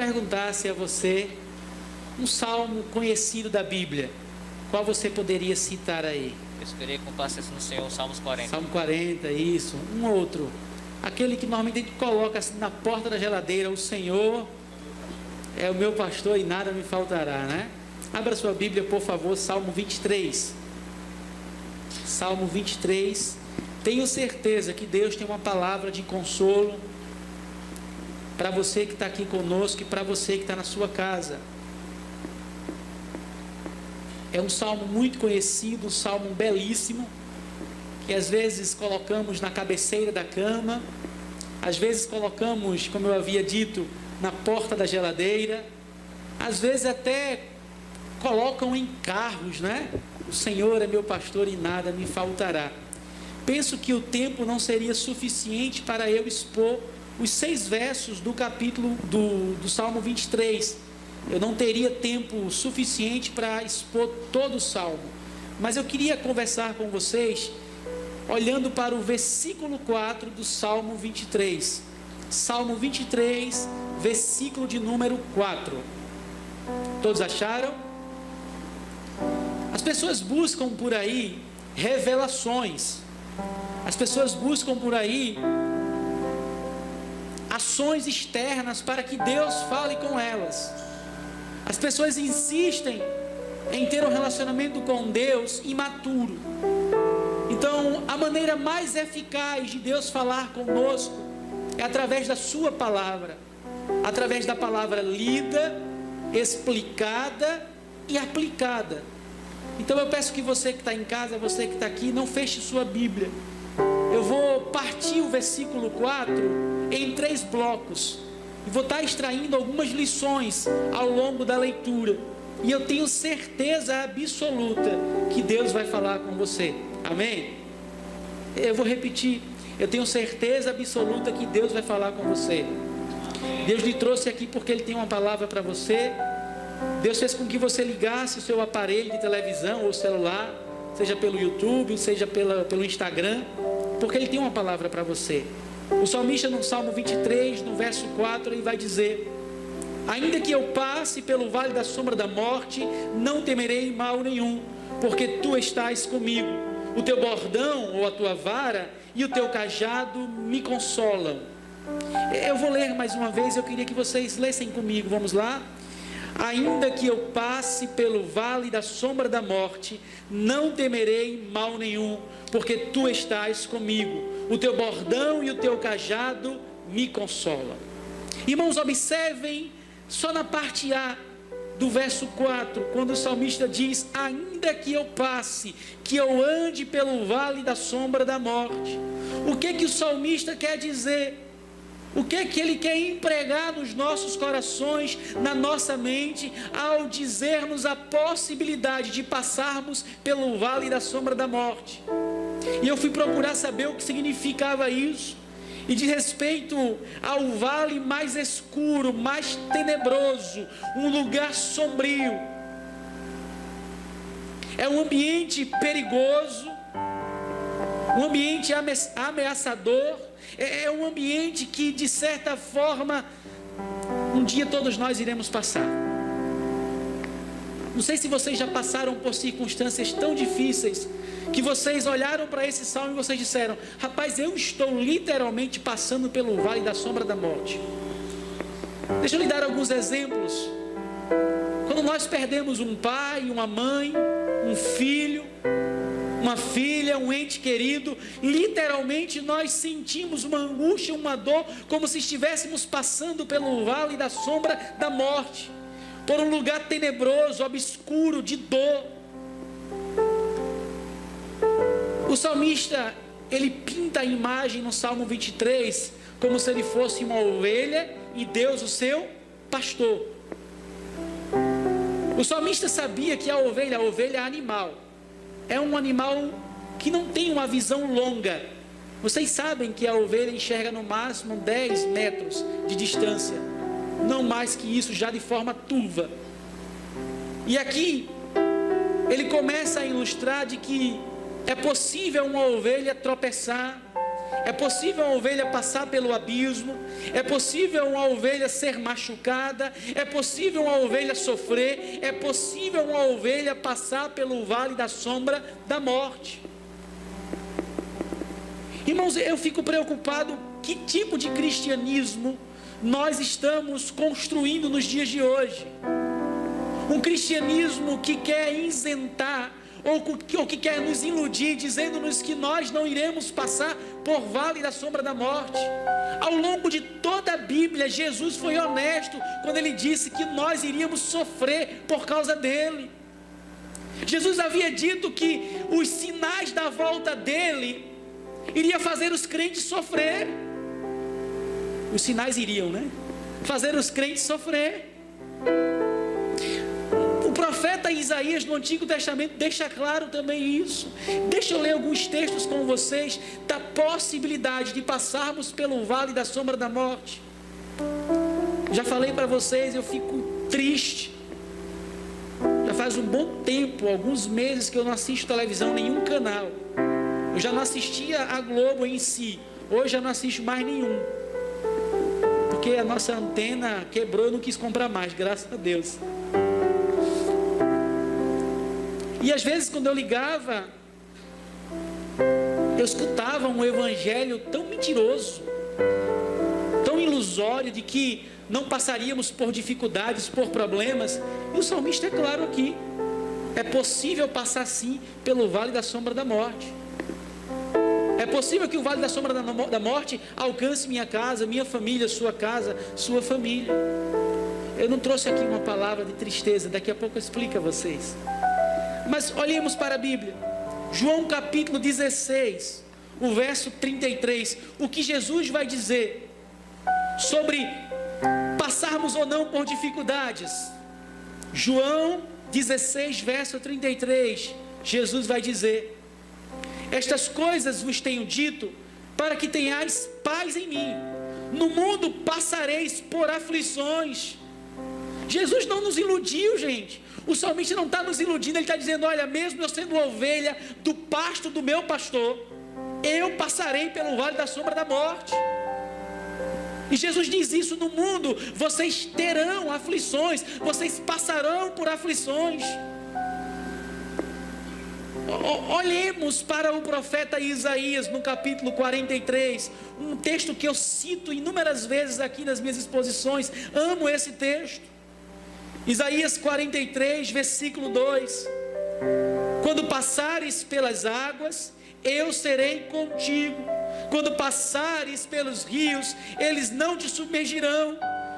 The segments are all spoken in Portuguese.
perguntasse a você um salmo conhecido da Bíblia, qual você poderia citar aí? Eu escolhi com paciência no Senhor, Salmos 40. Salmo 40, isso. Um outro. Aquele que normalmente a gente coloca assim na porta da geladeira: o Senhor é o meu pastor e nada me faltará, né? Abra sua Bíblia, por favor, Salmo 23. Salmo 23. Tenho certeza que Deus tem uma palavra de consolo para você que está aqui conosco e para você que está na sua casa. É um salmo muito conhecido, um salmo belíssimo, que às vezes colocamos na cabeceira da cama, às vezes colocamos, como eu havia dito, na porta da geladeira, às vezes até colocam em carros, né? O Senhor é meu pastor e nada me faltará. Penso que o tempo não seria suficiente para eu expor os 6 versos do capítulo do Salmo 23. Eu não teria tempo suficiente para expor todo o Salmo, mas eu queria conversar com vocês olhando para o versículo 4 do Salmo 23. Salmo 23, versículo de número 4. Todos acharam? As pessoas buscam por aí revelações. As pessoas buscam por aí ações externas para que Deus fale com elas. As pessoas insistem em ter um relacionamento com Deus imaturo. Então, a maneira mais eficaz de Deus falar conosco é através da sua palavra, através da palavra lida, explicada e aplicada. Então eu peço que você que está em casa, você que está aqui, não feche sua Bíblia. Eu vou partir o versículo 4 em 3 blocos e vou estar extraindo algumas lições ao longo da leitura, e eu tenho certeza absoluta que Deus vai falar com você. Amém? Eu vou repetir: eu tenho certeza absoluta que Deus vai falar com você. Deus lhe trouxe aqui porque Ele tem uma palavra para você. Deus fez com que você ligasse o seu aparelho de televisão ou celular, seja pelo YouTube, seja pelo Instagram, porque Ele tem uma palavra para você. O salmista no Salmo 23, no verso 4, ele vai dizer: ainda que eu passe pelo vale da sombra da morte, não temerei mal nenhum, porque Tu estás comigo. O Teu bordão ou a Tua vara e o Teu cajado me consolam. Eu vou ler mais uma vez, eu queria que vocês lessem comigo, vamos lá? Ainda que eu passe pelo vale da sombra da morte, não temerei mal nenhum, porque Tu estás comigo. O Teu bordão e o Teu cajado me consolam. Irmãos, observem só na parte A do verso 4, quando o salmista diz: ainda que eu passe, que eu ande pelo vale da sombra da morte. O que o salmista quer dizer? O que ele quer empregar nos nossos corações, na nossa mente, ao dizermos a possibilidade de passarmos pelo vale da sombra da morte? E eu fui procurar saber o que significava isso. E diz respeito ao vale mais escuro, mais tenebroso, um lugar sombrio. É um ambiente perigoso, um ambiente ameaçador. É um ambiente que, de certa forma, um dia todos nós iremos passar. Não sei se vocês já passaram por circunstâncias tão difíceis que vocês olharam para esse salmo e vocês disseram: rapaz, eu estou literalmente passando pelo vale da sombra da morte. Deixa eu lhe dar alguns exemplos. Quando nós perdemos um pai, uma mãe, um filho, uma filha, um ente querido, literalmente nós sentimos uma angústia, uma dor, como se estivéssemos passando pelo vale da sombra da morte, por um lugar tenebroso, obscuro, de dor. O salmista, ele pinta a imagem no Salmo 23 como se ele fosse uma ovelha e Deus o seu pastor. O salmista sabia que a ovelha é animal. É um animal que não tem uma visão longa. Vocês sabem que a ovelha enxerga no máximo 10 metros de distância, não mais que isso, já de forma turva. E aqui ele começa a ilustrar de que é possível uma ovelha tropeçar, é possível uma ovelha passar pelo abismo, é possível uma ovelha ser machucada, é possível uma ovelha sofrer, é possível uma ovelha passar pelo vale da sombra da morte. Irmãos, eu fico preocupado que tipo de cristianismo nós estamos construindo nos dias de hoje. Um cristianismo que quer isentar ou que quer nos iludir, dizendo-nos que nós não iremos passar por vale da sombra da morte. Ao longo de toda a Bíblia, Jesus foi honesto quando ele disse que nós iríamos sofrer por causa dele. Jesus havia dito que os sinais da volta dele iria fazer os crentes sofrer. Os sinais iriam, fazer os crentes sofrer. O profeta Isaías no Antigo Testamento deixa claro também isso. Deixa eu ler alguns textos com vocês da possibilidade de passarmos pelo vale da sombra da morte. Já falei para vocês, eu fico triste. Já faz um bom tempo, alguns meses que eu não assisto televisão, nenhum canal. Eu já não assistia a Globo em si. Hoje já não assisto mais nenhum. Porque a nossa antena quebrou, eu não quis comprar mais, graças a Deus. E às vezes quando eu ligava, eu escutava um evangelho tão mentiroso, tão ilusório, de que não passaríamos por dificuldades, por problemas. E o salmista é claro aqui: é possível passar sim pelo vale da sombra da morte. É possível que o vale da sombra da morte alcance minha casa, minha família, sua casa, sua família. Eu não trouxe aqui uma palavra de tristeza, daqui a pouco eu explico a vocês. Mas olhemos para a Bíblia. João capítulo 16, o verso 33. O que Jesus vai dizer sobre passarmos ou não por dificuldades. João 16, verso 33. Jesus vai dizer: estas coisas vos tenho dito, para que tenhais paz em mim. No mundo passareis por aflições. Jesus não nos iludiu, gente. O salmista não está nos iludindo, ele está dizendo: olha, mesmo eu sendo ovelha do pasto do meu pastor, eu passarei pelo vale da sombra da morte. E Jesus diz isso: no mundo vocês terão aflições, vocês passarão por aflições. Olhemos para o profeta Isaías no capítulo 43, um texto que eu cito inúmeras vezes aqui nas minhas exposições. Amo esse texto. Isaías 43, versículo 2: quando passares pelas águas, eu serei contigo. Quando passares pelos rios, eles não te submergirão.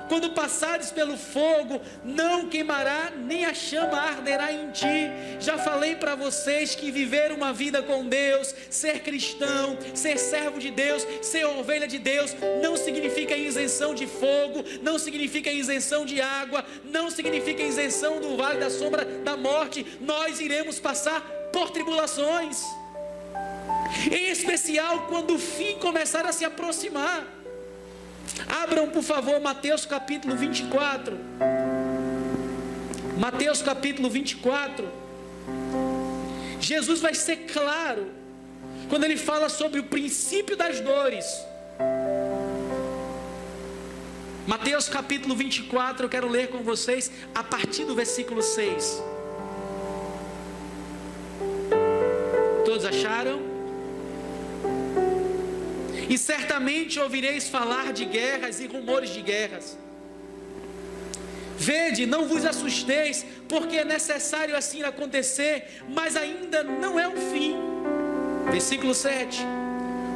Quando passares pelo fogo, não queimará, nem a chama arderá em ti. Já falei para vocês que viver uma vida com Deus, ser cristão, ser servo de Deus, ser ovelha de Deus, não significa isenção de fogo, não significa isenção de água, não significa isenção do vale da sombra da morte. Nós iremos passar por tribulações, em especial quando o fim começar a se aproximar. Abram, por favor, Mateus capítulo 24. Mateus capítulo 24. Jesus vai ser claro quando ele fala sobre o princípio das dores. Mateus capítulo 24, eu quero ler com vocês a partir do versículo 6. Todos acharam? E certamente ouvireis falar de guerras e rumores de guerras. Vede, não vos assusteis, porque é necessário assim acontecer, mas ainda não é o fim. Versículo 7.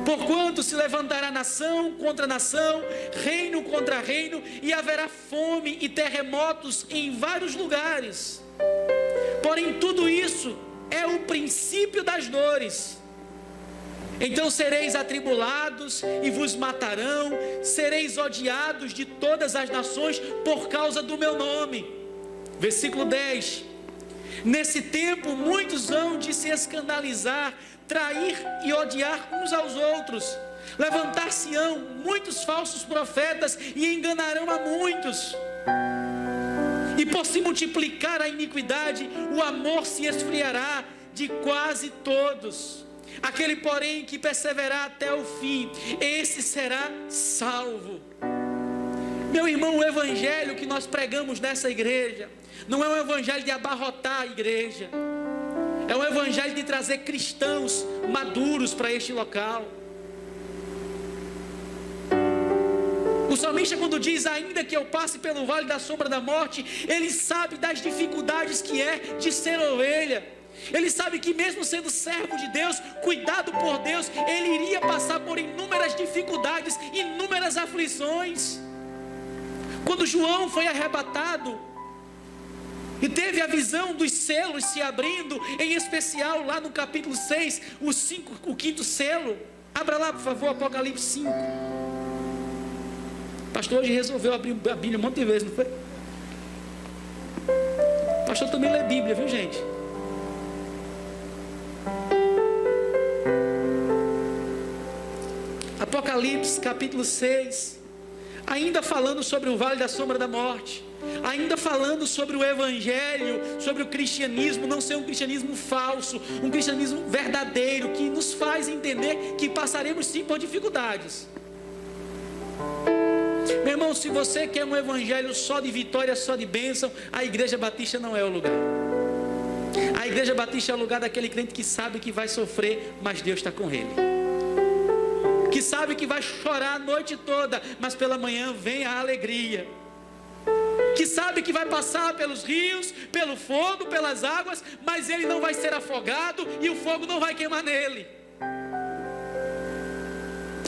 Porquanto se levantará nação contra nação, reino contra reino, e haverá fome e terremotos em vários lugares. Porém, tudo isso é o princípio das dores. Então sereis atribulados e vos matarão, sereis odiados de todas as nações por causa do meu nome. Versículo 10. Nesse tempo muitos hão de se escandalizar, trair e odiar uns aos outros. Levantar-se-ão muitos falsos profetas e enganarão a muitos. E por se multiplicar a iniquidade, o amor se esfriará de quase todos. Aquele, porém, que perseverar até o fim, esse será salvo. Meu irmão, o evangelho que nós pregamos nessa igreja não é um evangelho de abarrotar a igreja. É um evangelho de trazer cristãos maduros para este local. O salmista, quando diz, ainda que eu passe pelo vale da sombra da morte, ele sabe das dificuldades que é de ser ovelha. Ele sabe que mesmo sendo servo de Deus, cuidado por Deus, ele iria passar por inúmeras dificuldades, inúmeras aflições. Quando João foi arrebatado e teve a visão dos selos se abrindo, em especial lá no capítulo 6, o 5º selo. Abra lá, por favor, Apocalipse 5. O pastor hoje resolveu abrir a Bíblia um monte de vezes, não foi? O pastor também lê Bíblia, viu, gente? Apocalipse capítulo 6. Ainda falando sobre o vale da sombra da morte, ainda falando sobre o evangelho, sobre o cristianismo não ser um cristianismo falso, um cristianismo verdadeiro, que nos faz entender que passaremos sim por dificuldades. Meu irmão, se você quer um evangelho só de vitória, só de bênção, a Igreja Batista não é o lugar. A Igreja Batista é o lugar daquele crente que sabe que vai sofrer, mas Deus está com ele, que sabe que vai chorar a noite toda, mas pela manhã vem a alegria, que sabe que vai passar pelos rios, pelo fogo, pelas águas, mas ele não vai ser afogado e o fogo não vai queimar nele.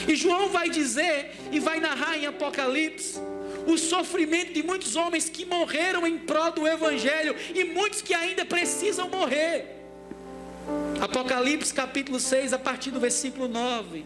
E João vai dizer e vai narrar em Apocalipse o sofrimento de muitos homens que morreram em prol do evangelho e muitos que ainda precisam morrer. Apocalipse capítulo 6, a partir do versículo 9.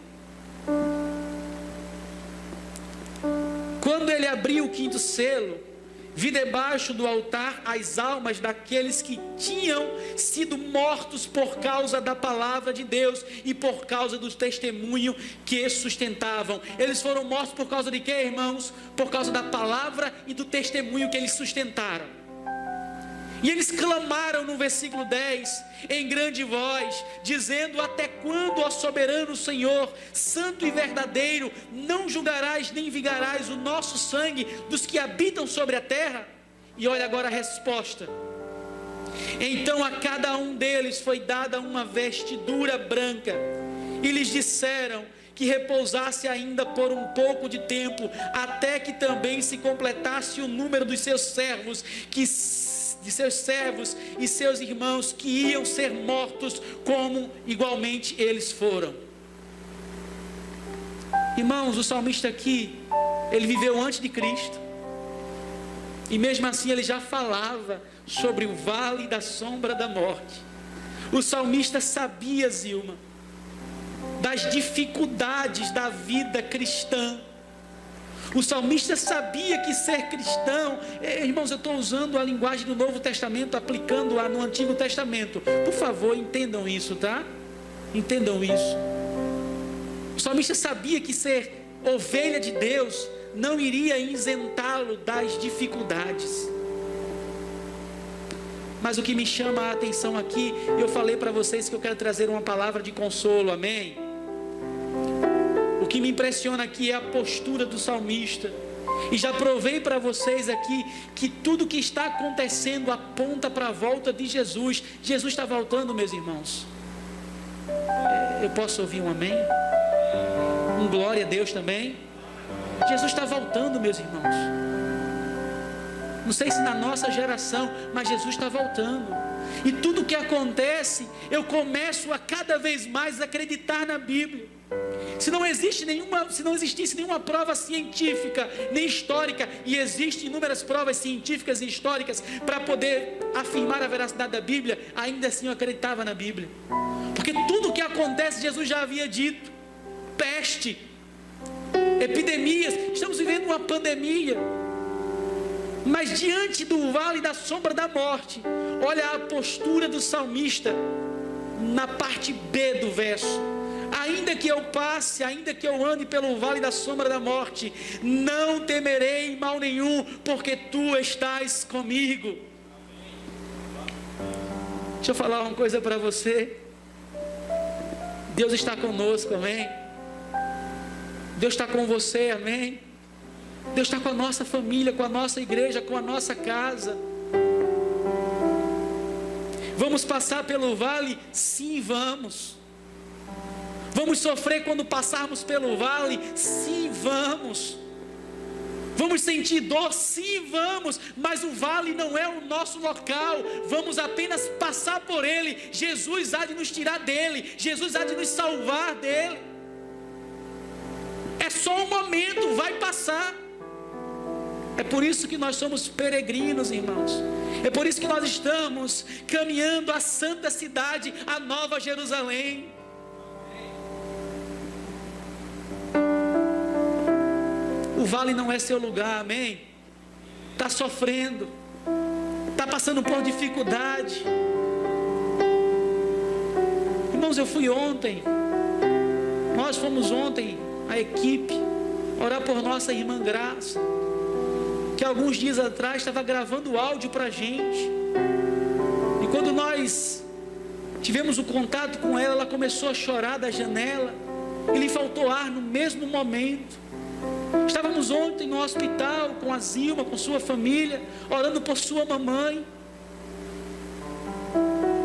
Quando ele abriu o 5º selo, vi debaixo do altar as almas daqueles que tinham sido mortos por causa da palavra de Deus e por causa do testemunho que sustentavam. Eles foram mortos por causa de quê, irmãos? Por causa da palavra e do testemunho que eles sustentaram. E eles clamaram no versículo 10, em grande voz, dizendo: até quando, ó soberano Senhor, santo e verdadeiro, não julgarás nem vingarás o nosso sangue dos que habitam sobre a terra? E olha agora a resposta. Então a cada um deles foi dada uma vestidura branca, e lhes disseram que repousasse ainda por um pouco de tempo, até que também se completasse o número dos seus servos, de seus servos e seus irmãos que iam ser mortos, como igualmente eles foram. Irmãos, o salmista aqui, ele viveu antes de Cristo, e mesmo assim ele já falava sobre o vale da sombra da morte. O salmista sabia, Zilma, das dificuldades da vida cristã. O salmista sabia que ser cristão, irmãos, eu estou usando a linguagem do Novo Testamento, aplicando-a no Antigo Testamento. Por favor, entendam isso, tá? Entendam isso. O salmista sabia que ser ovelha de Deus não iria isentá-lo das dificuldades. Mas o que me chama a atenção aqui, eu falei para vocês que eu quero trazer uma palavra de consolo, amém? O que me impressiona aqui é a postura do salmista. E já provei para vocês aqui que tudo que está acontecendo aponta para a volta de Jesus. Jesus está voltando, meus irmãos. Eu posso ouvir um amém? Um glória a Deus também. Jesus está voltando, meus irmãos. Não sei se na nossa geração, mas Jesus está voltando. E tudo que acontece, eu começo a cada vez mais acreditar na Bíblia. Se não existisse nenhuma prova científica nem histórica, e existem inúmeras provas científicas e históricas para poder afirmar a veracidade da Bíblia, ainda assim eu acreditava na Bíblia, porque tudo o que acontece Jesus já havia dito. Peste, epidemias, estamos vivendo uma pandemia, mas diante do vale da sombra da morte, olha a postura do salmista na parte B do verso: ainda que eu passe, ainda que eu ande pelo vale da sombra da morte, não temerei mal nenhum, porque tu estás comigo. Deixa eu falar uma coisa para você. Deus está conosco, amém? Deus está com você, amém? Deus está com a nossa família, com a nossa igreja, com a nossa casa. Vamos passar pelo vale? Sim, vamos. Vamos sofrer quando passarmos pelo vale? Sim, vamos. Vamos sentir dor? Sim, vamos. Mas o vale não é o nosso local. Vamos apenas passar por ele. Jesus há de nos tirar dele. Jesus há de nos salvar dele. É só um momento, vai passar. É por isso que nós somos peregrinos, irmãos. É por isso que nós estamos caminhando à santa cidade, a Nova Jerusalém. O vale não é seu lugar, amém? Está sofrendo, está passando por dificuldade. Irmãos, eu fui ontem, nós fomos ontem, a equipe, orar por nossa irmã Graça, que alguns dias atrás estava gravando áudio para a gente. E quando nós tivemos o contato com ela, ela começou a chorar da janela, e lhe faltou ar no mesmo momento. Estávamos ontem no hospital com a Zilma, com sua família, orando por sua mamãe.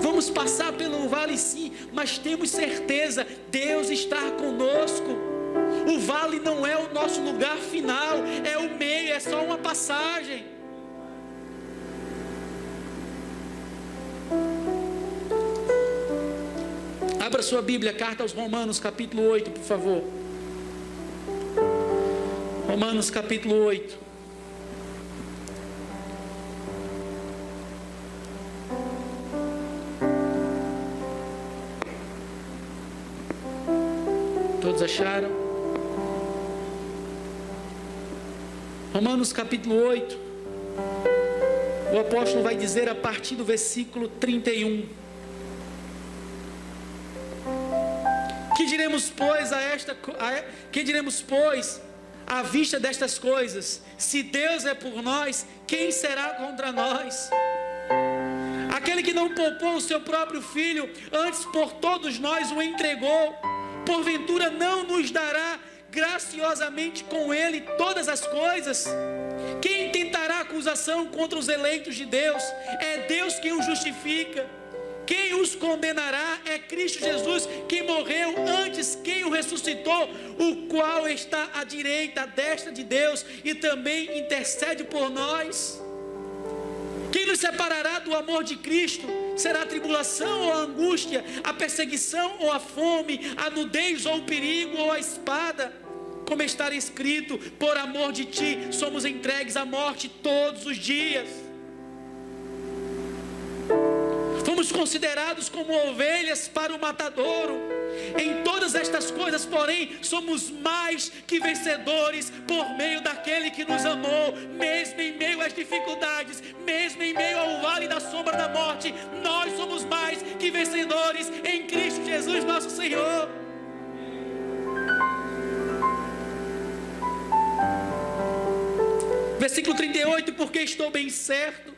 Vamos passar pelo vale sim, mas temos certeza, Deus está conosco. O vale não é o nosso lugar final, é o meio, é só uma passagem. Abra sua Bíblia, carta aos Romanos, capítulo 8, por favor. Romanos capítulo 8. Todos acharam? Romanos capítulo 8. O apóstolo vai dizer a partir do versículo 31. Que diremos, pois, à vista destas coisas? Se Deus é por nós, quem será contra nós? Aquele que não poupou o seu próprio filho, antes por todos nós o entregou, porventura não nos dará graciosamente com ele todas as coisas? Quem tentará acusação contra os eleitos de Deus? É Deus quem os justifica. Quem os condenará? É Cristo Jesus, que morreu, antes quem o ressuscitou, o qual está à direita, à destra de Deus, e também intercede por nós. Quem nos separará do amor de Cristo? Será a tribulação ou a angústia, a perseguição ou a fome, a nudez ou o perigo ou a espada? Como está escrito, por amor de ti somos entregues à morte todos os dias. Fomos considerados como ovelhas para o matadouro. Em todas estas coisas, porém, somos mais que vencedores por meio daquele que nos amou. Mesmo em meio às dificuldades, mesmo em meio ao vale da sombra da morte, nós somos mais que vencedores em Cristo Jesus nosso Senhor. Versículo 38, porque estou bem certo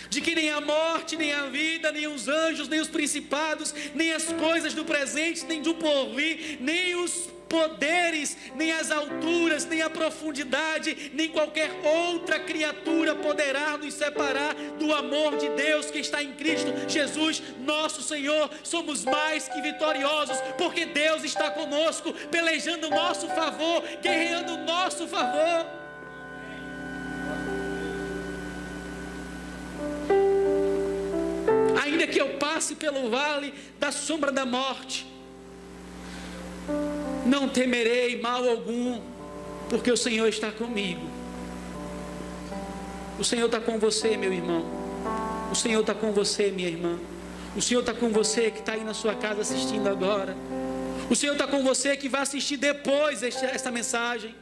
de que nem a morte, nem a vida, nem os anjos, nem os principados, nem as coisas do presente, nem do porvir, nem os poderes, nem as alturas, nem a profundidade, nem qualquer outra criatura poderá nos separar do amor de Deus que está em Cristo Jesus, nosso Senhor. Somos mais que vitoriosos, porque Deus está conosco, pelejando o nosso favor, guerreando o nosso favor. Ainda que eu passe pelo vale da sombra da morte, não temerei mal algum, porque o Senhor está comigo. O Senhor está com você, meu irmão. O Senhor está com você, minha irmã. O Senhor está com você que está aí na sua casa assistindo agora. O Senhor está com você que vai assistir depois esta mensagem.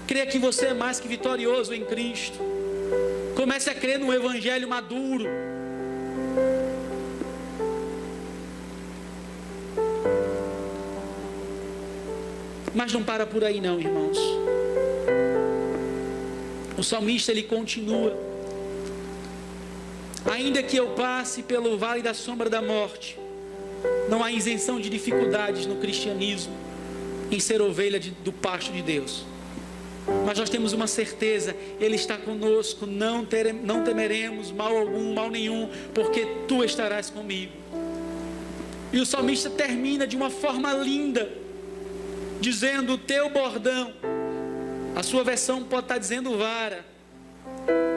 Creia que você é mais que vitorioso em Cristo. Comece a crer no evangelho maduro. Mas não para por aí não, irmãos. O salmista ele continua: ainda que eu passe pelo vale da sombra da morte, Não há isenção de dificuldades no cristianismo, em ser ovelha do pasto de Deus. Mas nós temos uma certeza: Ele está conosco, não temeremos mal algum, mal nenhum, porque Tu estarás comigo. E o salmista termina de uma forma linda, dizendo: o teu bordão, a sua versão pode estar dizendo vara,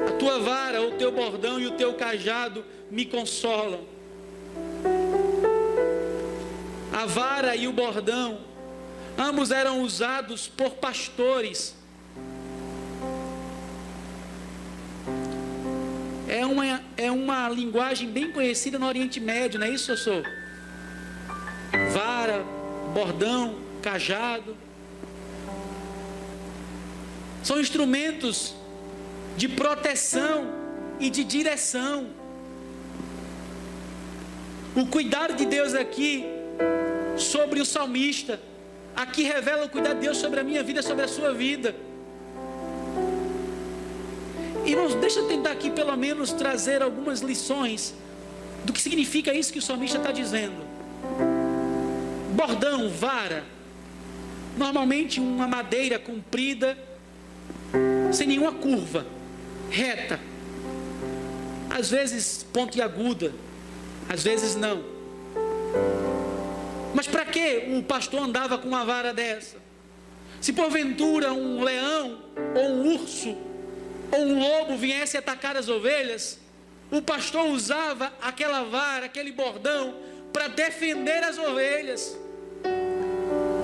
a tua vara, o teu bordão e o teu cajado me consolam. A vara e o bordão, ambos eram usados por pastores. É uma linguagem bem conhecida no Oriente Médio, não é isso, Sossô? Vara, bordão, cajado. São instrumentos de proteção e de direção. O cuidado de Deus aqui sobre o salmista, aqui revela o cuidado de Deus sobre a minha vida, sobre a sua vida. Irmãos, deixa eu tentar aqui pelo menos trazer algumas lições do que significa isso que o salmista está dizendo. Bordão, vara, normalmente uma madeira comprida, sem nenhuma curva, reta, às vezes pontiaguda, às vezes não. Mas para que o pastor andava com uma vara dessa? Se porventura um leão ou um urso ou um lobo viesse atacar as ovelhas, o pastor usava aquela vara, aquele bordão, para defender as ovelhas.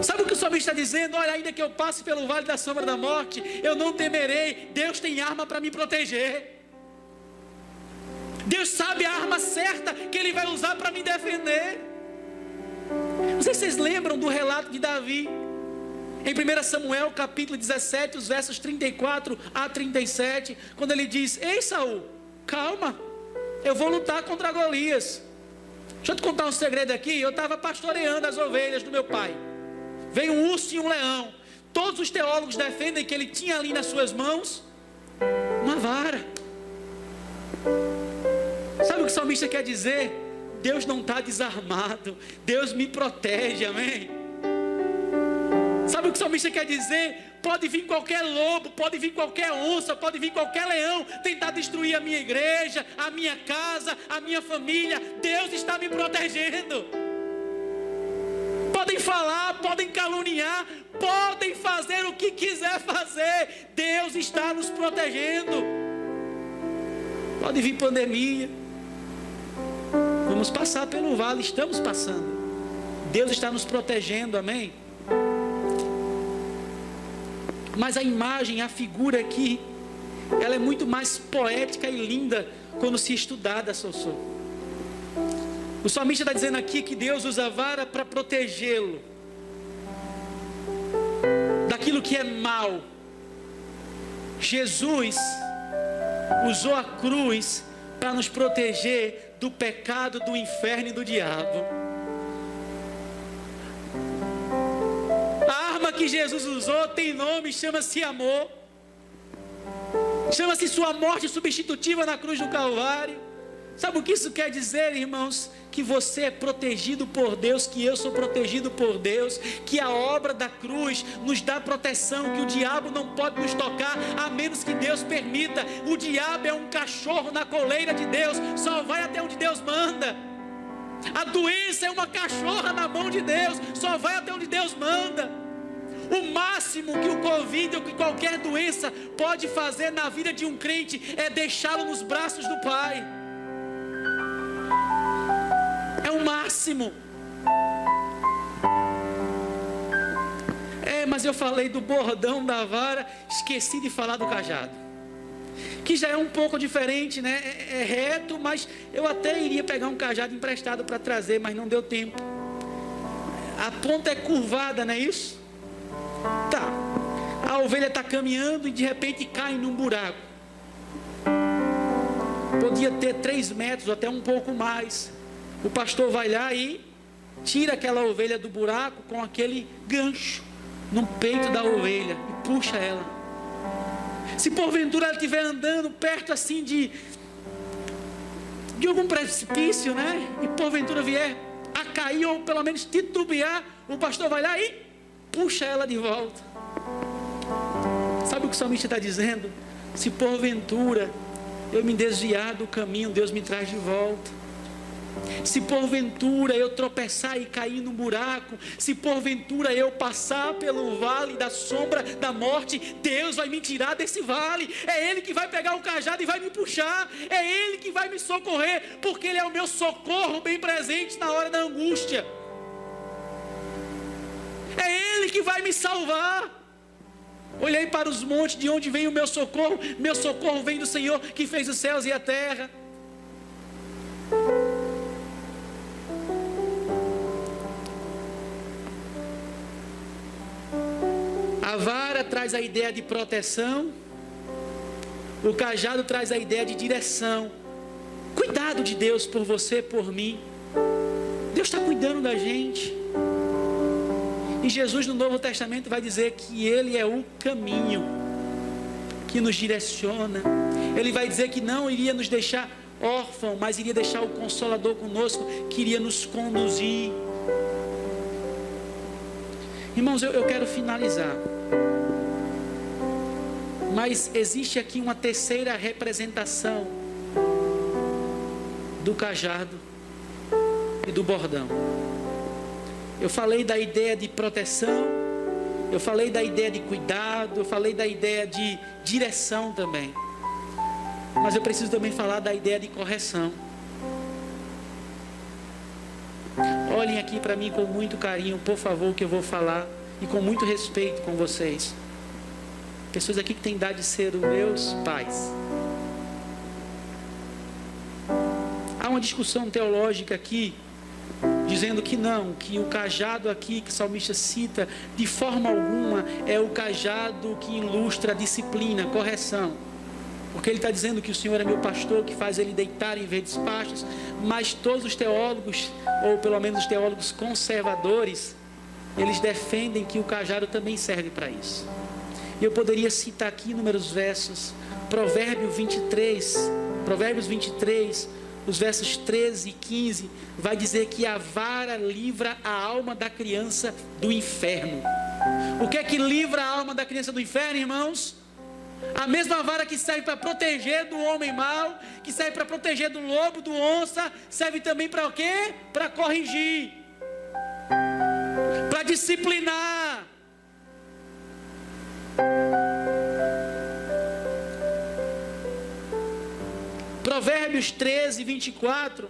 Sabe o que o salmista está dizendo? Olha, ainda que eu passe pelo vale da sombra da morte, eu não temerei. Deus tem arma para me proteger. Deus sabe a arma certa que Ele vai usar para me defender. Não sei se vocês lembram do relato de Davi, em 1 Samuel capítulo 17, os versos 34 a 37, quando ele diz: ei Saul, calma, eu vou lutar contra Golias. Deixa eu te contar um segredo aqui. Eu estava pastoreando as ovelhas do meu pai, veio um urso e um leão. Todos os teólogos defendem que ele tinha ali nas suas mãos uma vara. Sabe o que o salmista quer dizer? Deus não está desarmado, Deus me protege, amém? Sabe o que o salmista quer dizer? Pode vir qualquer lobo, pode vir qualquer onça, pode vir qualquer leão tentar destruir a minha igreja, a minha casa, a minha família. Deus está me protegendo. Podem falar, podem caluniar, podem fazer o que quiser fazer, Deus está nos protegendo. Pode vir pandemia, vamos passar pelo vale, estamos passando, Deus está nos protegendo, amém? Mas a imagem, a figura aqui, ela é muito mais poética e linda quando se estudada, Sossô. O salmista está dizendo aqui que Deus usa a vara para protegê-lo daquilo que é mal. Jesus usou a cruz para nos proteger do pecado, do inferno e do diabo. A arma que Jesus usou tem nome, chama-se amor. Chama-se sua morte substitutiva na cruz do Calvário. Sabe o que isso quer dizer, irmãos? Que você é protegido por Deus, que eu sou protegido por Deus, que a obra da cruz nos dá proteção, que o diabo não pode nos tocar, a menos que Deus permita. O diabo é um cachorro na coleira de Deus, só vai até onde Deus manda. A doença é uma cachorra na mão de Deus, só vai até onde Deus manda. O máximo que o Covid ou que qualquer doença pode fazer na vida de um crente é deixá-lo nos braços do Pai. É o máximo. Mas eu falei do bordão da vara, esqueci de falar do cajado, que já é um pouco diferente, né? É reto, mas eu até iria pegar um cajado emprestado para trazer, mas não deu tempo. A ponta é curvada, não é isso? Tá. A ovelha está caminhando e de repente cai num buraco. Podia ter 3 metros, até um pouco mais. O pastor vai lá e tira aquela ovelha do buraco com aquele gancho no peito da ovelha e puxa ela. Se porventura ela estiver andando perto assim de algum precipício, né? E porventura vier a cair ou pelo menos titubear, o pastor vai lá e puxa ela de volta. Sabe o que o salmista está dizendo? Se porventura eu me desviar do caminho, Deus me traz de volta. Se porventura eu tropeçar e cair num buraco, se porventura eu passar pelo vale da sombra da morte, Deus vai me tirar desse vale. É Ele que vai pegar o cajado e vai me puxar. É Ele que vai me socorrer, porque Ele é o meu socorro bem presente na hora da angústia. É Ele que vai me salvar. Olhei para os montes, de onde vem o meu socorro? Meu socorro vem do Senhor que fez os céus e a terra. A vara traz a ideia de proteção, o cajado traz a ideia de direção. Cuidado de Deus por você, por mim. Deus está cuidando da gente. E Jesus no Novo Testamento vai dizer que Ele é o caminho que nos direciona. Ele vai dizer que não iria nos deixar órfãos, mas iria deixar o Consolador conosco, que iria nos conduzir. Irmãos, eu quero finalizar. Mas existe aqui uma terceira representação do cajado e do bordão. Eu falei da ideia de proteção, eu falei da ideia de cuidado, eu falei da ideia de direção também. Mas eu preciso também falar da ideia de correção. Olhem aqui para mim com muito carinho, por favor, que eu vou falar, e com muito respeito com vocês. Pessoas aqui que têm idade de ser os meus pais. Há uma discussão teológica aqui, dizendo que não, que o cajado aqui que o salmista cita, de forma alguma, é o cajado que ilustra a disciplina, correção. Porque ele está dizendo que o Senhor é meu pastor, que faz ele deitar em verdes pastos. Mas todos os teólogos, ou pelo menos os teólogos conservadores, eles defendem que o cajado também serve para isso. E eu poderia citar aqui inúmeros versos. Provérbios 23, os versos 13 e 15, vai dizer que a vara livra a alma da criança do inferno. O que é que livra a alma da criança do inferno, irmãos? A mesma vara que serve para proteger do homem mau, que serve para proteger do lobo, do onça, serve também para o quê? Para corrigir, para disciplinar. Provérbios 13, 24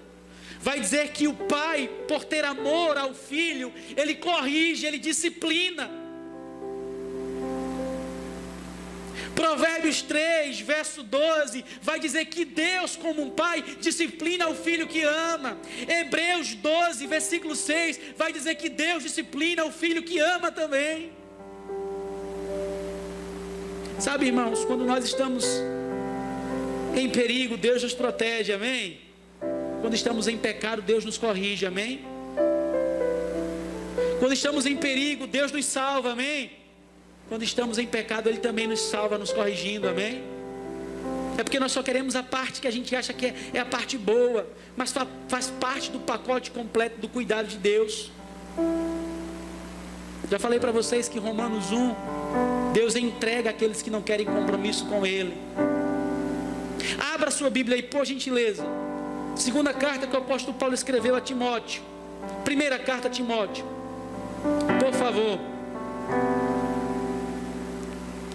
vai dizer que o pai, por ter amor ao filho, ele corrige, ele disciplina. Provérbios 3, verso 12 vai dizer que Deus, como um pai, disciplina o filho que ama. Hebreus 12, versículo 6 vai dizer que Deus disciplina o filho que ama também. Sabe, irmãos, quando nós estamos em perigo, Deus nos protege, amém? Quando estamos em pecado, Deus nos corrige, amém? Quando estamos em perigo, Deus nos salva, amém? Quando estamos em pecado, Ele também nos salva, nos corrigindo, amém? É porque nós só queremos a parte que a gente acha que é a parte boa, mas faz parte do pacote completo do cuidado de Deus. Já falei para vocês que Romanos 1, Deus entrega aqueles que não querem compromisso com Ele. Abra sua Bíblia aí, por gentileza. Segunda carta que o apóstolo Paulo escreveu a Timóteo. Primeira carta a Timóteo. Por favor.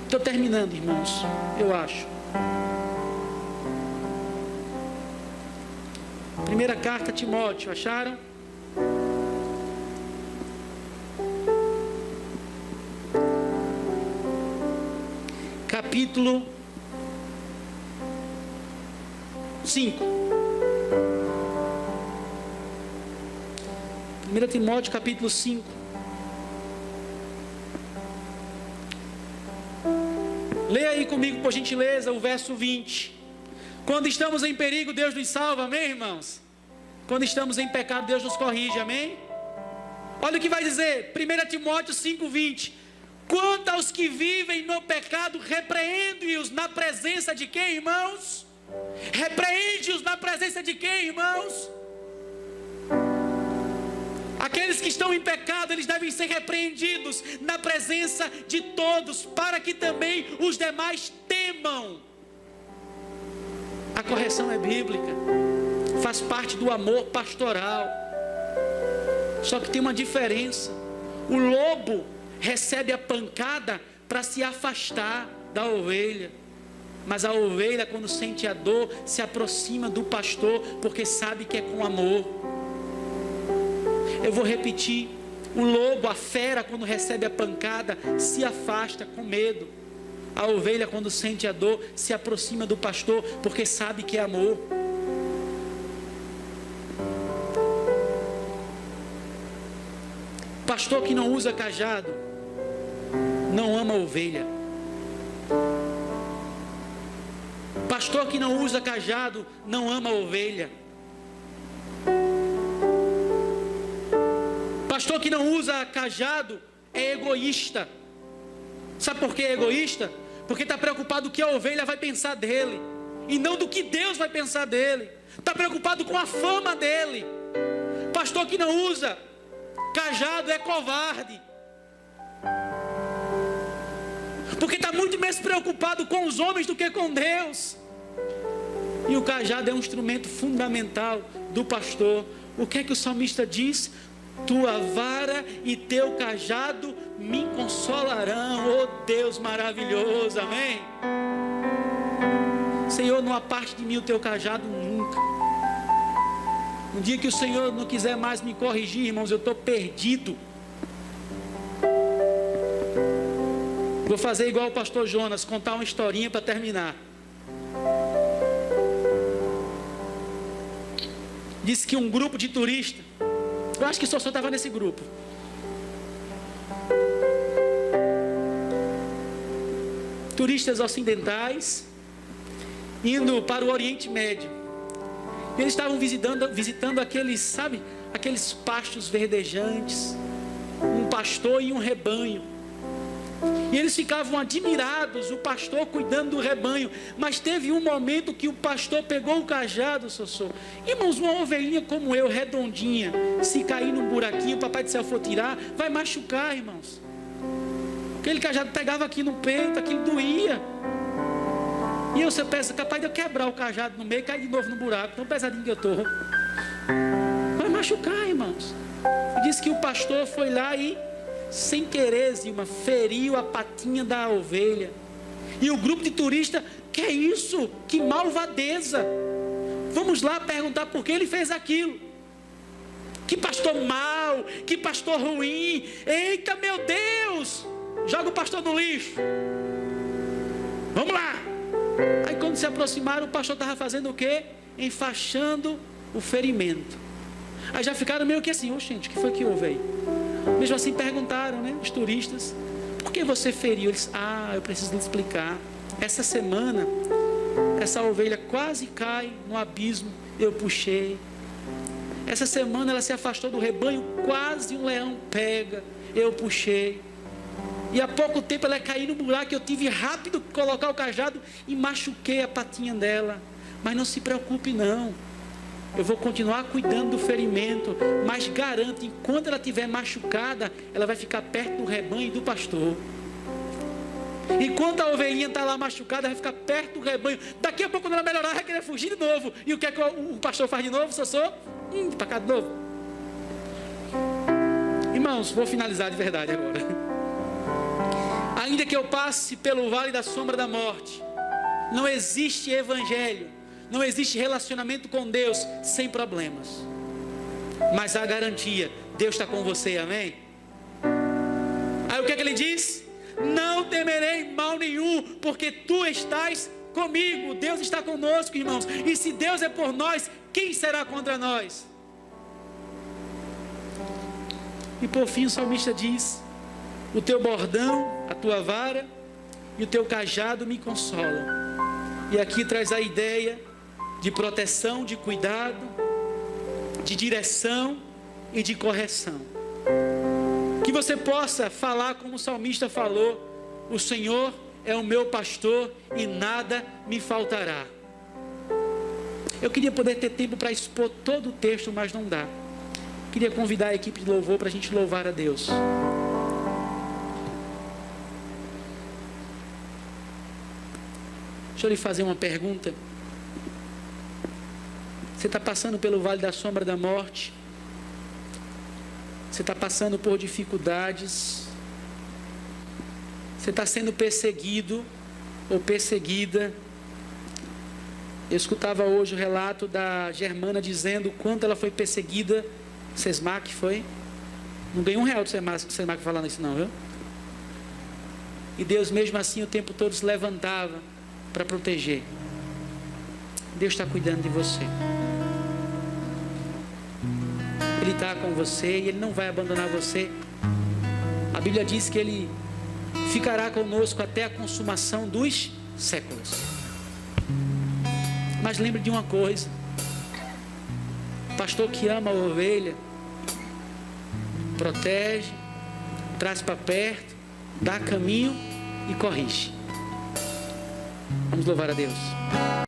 Estou terminando, irmãos, eu acho. Primeira carta a Timóteo, acharam? Capítulo 5. 1 Timóteo capítulo 5. Leia aí comigo, por gentileza, o verso 20. Quando estamos em perigo, Deus nos salva, amém, irmãos? Quando estamos em pecado, Deus nos corrige, amém? Olha o que vai dizer, 1 Timóteo 5:20. Quanto aos que vivem no pecado, repreende-os na presença de quem, irmãos? Repreende-os na presença de quem, irmãos? Aqueles que estão em pecado, eles devem ser repreendidos na presença de todos, para que também os demais temam. A correção é bíblica, faz parte do amor pastoral. Só que tem uma diferença. O lobo recebe a pancada para se afastar da ovelha, mas a ovelha, quando sente a dor, se aproxima do pastor, porque sabe que é com amor. Eu vou repetir: o lobo, a fera, quando recebe a pancada, se afasta com medo. A ovelha, quando sente a dor, se aproxima do pastor, porque sabe que é amor. Pastor que não usa cajado não ama a ovelha. Pastor que não usa cajado não ama a ovelha. Pastor que não usa cajado é egoísta. Sabe por que é egoísta? Porque está preocupado do que a ovelha vai pensar dele, e não do que Deus vai pensar dele. Está preocupado com a fama dele. Pastor que não usa cajado é covarde, porque está muito mais preocupado com os homens do que com Deus. E o cajado é um instrumento fundamental do pastor. O que é que o salmista diz? Tua vara e teu cajado me consolarão. Oh Deus maravilhoso, amém? Senhor, não aparte de mim o teu cajado nunca. Um dia que o Senhor não quiser mais me corrigir, irmãos, eu estou perdido. Vou fazer igual o pastor Jonas, contar uma historinha para terminar. Disse que um grupo de turistas, eu acho que só estava nesse grupo, turistas ocidentais, indo para o Oriente Médio. Eles estavam visitando aqueles, sabe, aqueles pastos verdejantes, um pastor e um rebanho. E eles ficavam admirados, o pastor cuidando do rebanho. Mas teve um momento que o pastor pegou o cajado, Sossô. Irmãos, uma ovelhinha como eu, redondinha, se cair num buraquinho, o papai do céu for tirar, vai machucar, irmãos. Aquele cajado pegava aqui no peito, aquilo doía. E você pensa, capaz de eu quebrar o cajado no meio e cair de novo no buraco, tão pesadinho que eu estou. Vai machucar, irmãos. E disse que o pastor foi lá e, sem querer, Zilma, feriu a patinha da ovelha. E o grupo de turistas, que é isso? Que malvadeza! Vamos lá perguntar por que ele fez aquilo. Que pastor mau, que pastor ruim. Eita, meu Deus! Joga o pastor no lixo. Vamos lá. Aí quando se aproximaram, o pastor estava fazendo o quê? Enfaixando o ferimento. Aí já ficaram meio que assim: ô gente, o que foi que houve aí? Mesmo assim perguntaram, né, os turistas: por que você feriu? Eles: eu preciso lhe explicar. Essa semana, essa ovelha quase cai no abismo, eu puxei. Essa semana ela se afastou do rebanho, quase um leão pega, eu puxei. E há pouco tempo ela caiu no buraco, eu tive rápido que colocar o cajado e machuquei a patinha dela. Mas não se preocupe não, eu vou continuar cuidando do ferimento, mas garanto, enquanto ela estiver machucada, ela vai ficar perto do rebanho e do pastor. Enquanto a ovelhinha está lá machucada, ela vai ficar perto do rebanho. Daqui a pouco, quando ela melhorar, ela vai querer fugir de novo. E o que é que o pastor faz de novo, Sossô? Para cá de novo. Irmãos, vou finalizar de verdade agora. Ainda que eu passe pelo vale da sombra da morte, não existe evangelho, não existe relacionamento com Deus sem problemas. Mas há garantia, Deus está com você, amém? Aí o que é que ele diz? Não temerei mal nenhum, porque tu estás comigo. Deus está conosco, irmãos. E se Deus é por nós, quem será contra nós? E por fim o salmista diz: o teu bordão, a tua vara e o teu cajado me consolam. E aqui traz a ideia de proteção, de cuidado, de direção e de correção. Que você possa falar como o salmista falou: o Senhor é o meu pastor e nada me faltará. Eu queria poder ter tempo para expor todo o texto, mas não dá. Queria convidar a equipe de louvor para a gente louvar a Deus. Deixa eu lhe fazer uma pergunta. Você está passando pelo vale da sombra da morte? Você está passando por dificuldades? Você está sendo perseguido ou perseguida? Eu escutava hoje o relato da Germana dizendo o quanto ela foi perseguida. Sesmac foi? Não ganhou R$1 do Sesmac falando isso não, viu? E Deus mesmo assim o tempo todo se levantava para proteger. Deus está cuidando de você. Ele está com você e Ele não vai abandonar você. A Bíblia diz que Ele ficará conosco até a consumação dos séculos. Mas lembre de uma coisa: o pastor que ama a ovelha, protege, traz para perto, dá caminho e corrige. Vamos louvar a Deus.